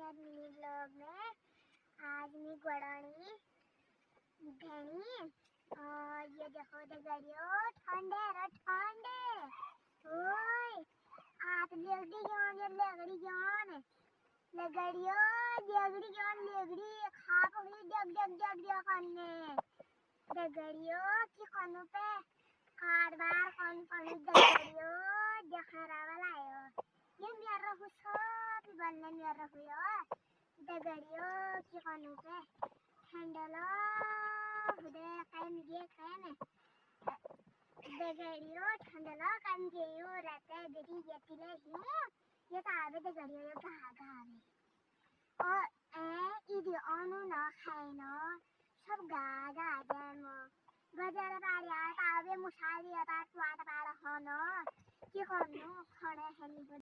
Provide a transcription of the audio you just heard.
मेरा mini blog में। आज मैं गुड़ानी धनी और ये देखो दगड़ियों ठंडे रे ठंडे। ओए आप लगड़ी जान ये लगड़ी जान लगड़ियों लगड़ी जान लगड़ी खा पकड़ी जग जग जग जग करने दगड़ियों की कनु पे कारबार कौन कनु दगड़ियों जखरा वाला आयो ये मेरा हुसो बनने मेरा हुयो दगड़ियों की कनु पे ठंडलो हुदे कायम ये कायम दगड़ियों ठंडलो कायम जेयो रहते बेटी येतिले ही ये तावे दगड़ियों ये गावे और इधर अनु न खाइनो सब गागा जामो गजर पाड़िया तावे मुशारी आता स्वाद पाड़ होनो की कनु खड़े हनी